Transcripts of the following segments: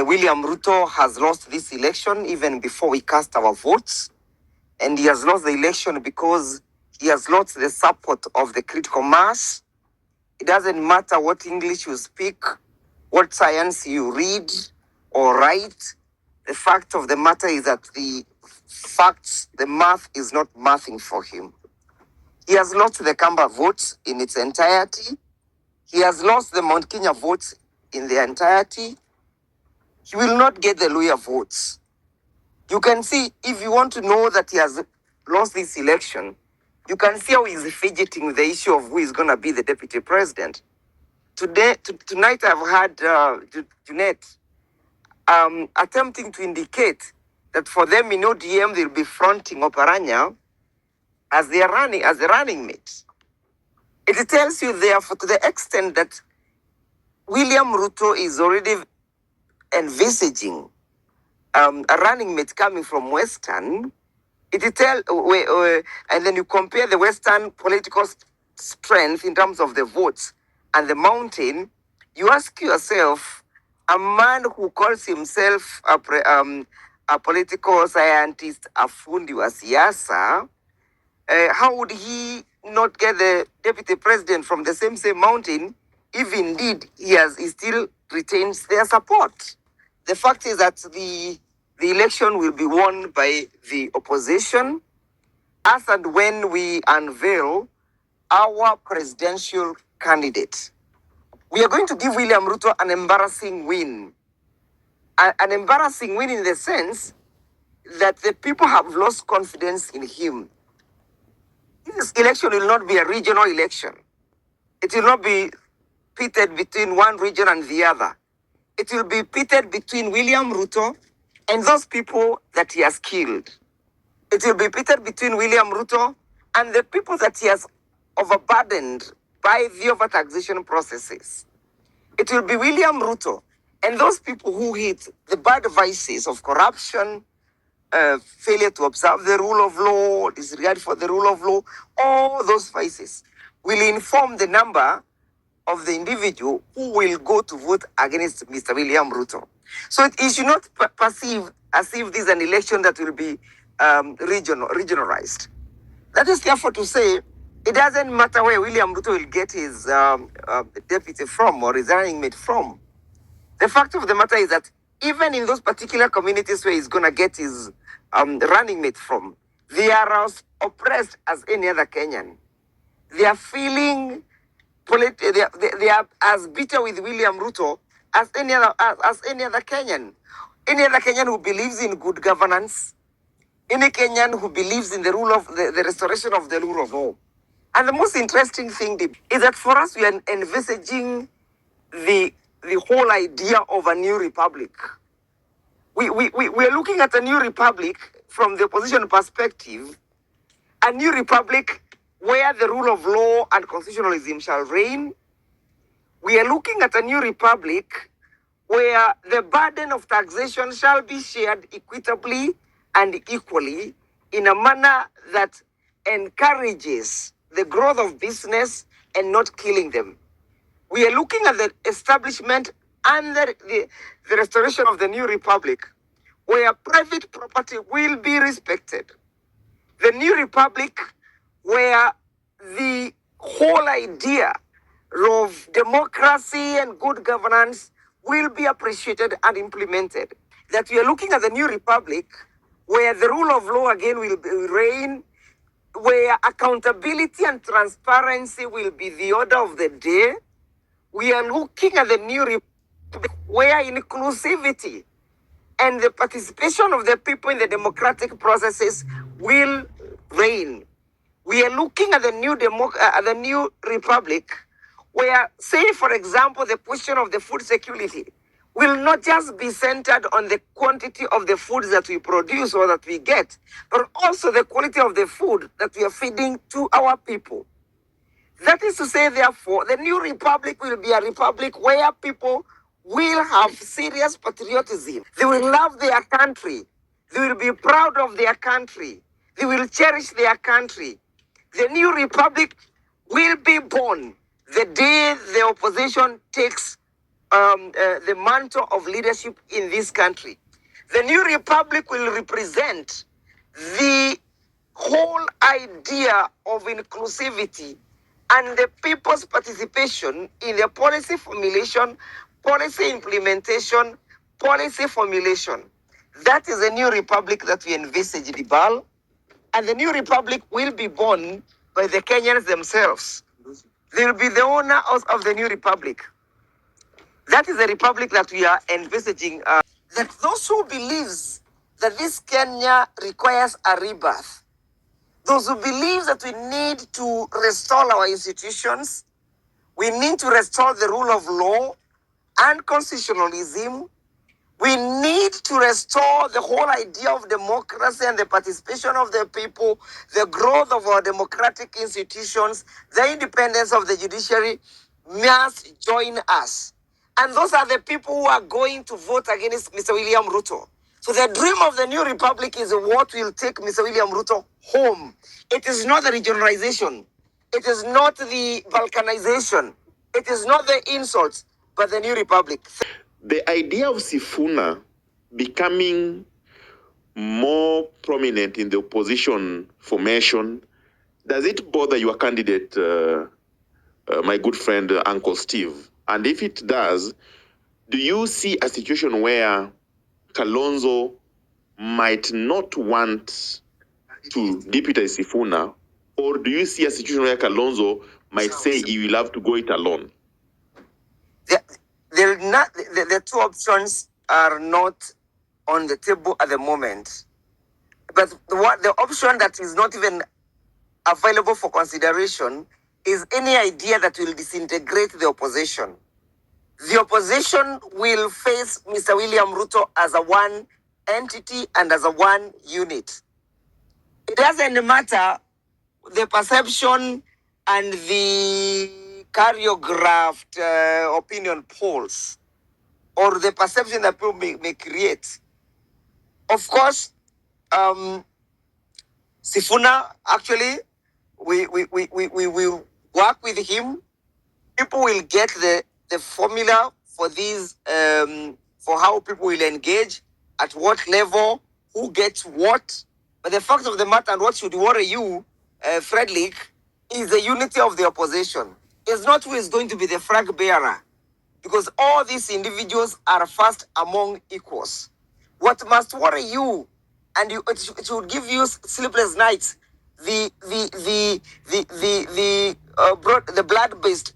William Ruto has lost this election even before we cast our votes. And he has lost the election because he has lost the support of the critical mass. It doesn't matter what English you speak, what science you read or write. The fact of the matter is that the facts, the math is not mathing for him. He has lost the Kamba votes in its entirety. He has lost the Mount Kenya votes in the entirety. He will not get the Luhya votes. You can see, if you want to know that he has lost this election, you can see how he's fidgeting with the issue of who is going to be the deputy president. Tonight I've had Junet attempting to indicate that for them in ODM, they'll be fronting Oparanya as the running mate. It tells you therefore to the extent that William Ruto is already envisaging a running mate coming from Western. And then you compare the Western political strength in terms of the votes and the mountain. You ask yourself, a man who calls himself a political scientist, a fundi wa siasa, how would he not get the deputy president from the same mountain if indeed he still retains their support? The fact is that the election will be won by the opposition as and when we unveil our presidential candidate. We are going to give William Ruto an embarrassing win. An embarrassing win in the sense that the people have lost confidence in him. This election will not be a regional election. It will not be pitted between one region and the other. It will be pitted between William Ruto and those people that he has killed. It will be pitted between William Ruto and the people that he has overburdened by the overtaxation processes. It will be William Ruto and those people who hit the bad vices of corruption, failure to observe the rule of law, disregard for the rule of law. All those vices will inform the number of the individual who will go to vote against Mr. William Ruto. So it should not perceive as if this is an election that will be regionalized. That is therefore to say, it doesn't matter where William Ruto will get his deputy from or his running mate from. The fact of the matter is that even in those particular communities where he's going to get his running mate from, they are as oppressed as any other Kenyan. They are feeling, they are as bitter with William Ruto as any other Kenyan. Any other Kenyan who believes in good governance, any Kenyan who believes in the rule of the restoration of the rule of law. And the most interesting thing is that for us, we are envisaging the whole idea of a new republic. We are looking at a new republic from the opposition perspective, a new republic where the rule of law and constitutionalism shall reign. We are looking at a new republic where the burden of taxation shall be shared equitably and equally in a manner that encourages the growth of business and not killing them. We are looking at the establishment and the restoration of the new republic where private property will be respected. The new republic where the whole idea of democracy and good governance will be appreciated and implemented. That we are looking at the new republic where the rule of law again will reign, where accountability and transparency will be the order of the day. We are looking at the new republic where inclusivity and the participation of the people in the democratic processes will reign. We are looking at the new republic where, say, for example, the question of the food security will not just be centered on the quantity of the foods that we produce or that we get, but also the quality of the food that we are feeding to our people. That is to say, therefore, the new republic will be a republic where people will have serious patriotism. They will love their country. They will be proud of their country. They will cherish their country. The new republic will be born the day the opposition takes the mantle of leadership in this country. The new republic will represent the whole idea of inclusivity and the people's participation in the policy formulation, policy implementation, policy formulation. That is a new republic that we envisage, Dibal. And the new republic will be born by the Kenyans themselves. They will be the owners of the new republic. That is the republic that we are envisaging. That those who believes that this Kenya requires a rebirth, those who believe that we need to restore our institutions, we need to restore the rule of law and constitutionalism. We need to restore the whole idea of democracy and the participation of the people, the growth of our democratic institutions, the independence of the judiciary must join us. And those are the people who are going to vote against Mr. William Ruto. So the dream of the new republic is what will take Mr. William Ruto home. It is not the regionalization. It is not the balkanization. It is not the insults, but the new republic. The idea of Sifuna becoming more prominent in the opposition formation, does it bother your candidate, my good friend, Uncle Steve? And if it does, do you see a situation where Kalonzo might not want to deputize Sifuna, or do you see a situation where Kalonzo might say he will have to go it alone? The two options are not on the table at the moment. But the option that is not even available for consideration is any idea that will disintegrate the opposition. The opposition will face Mr. William Ruto as a one entity and as a one unit. It doesn't matter the perception and the choreographed opinion polls or the perception that people may create. Of course, Sifuna, actually, we will work with him. People will get the formula for these, for how people will engage, at what level, who gets what. But the fact of the matter, and what should worry you, Frederick, is the unity of the opposition. It's not who is going to be the flag bearer, because all these individuals are first among equals. What must worry you, and it should give you sleepless nights, the blood-based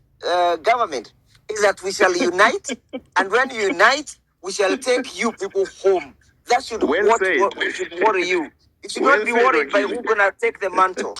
government, is that we shall unite, and when you unite, we shall take you people home. That should Well what said. should worry you. You should Well not be said, worried by Wakili. who's gonna take the mantle.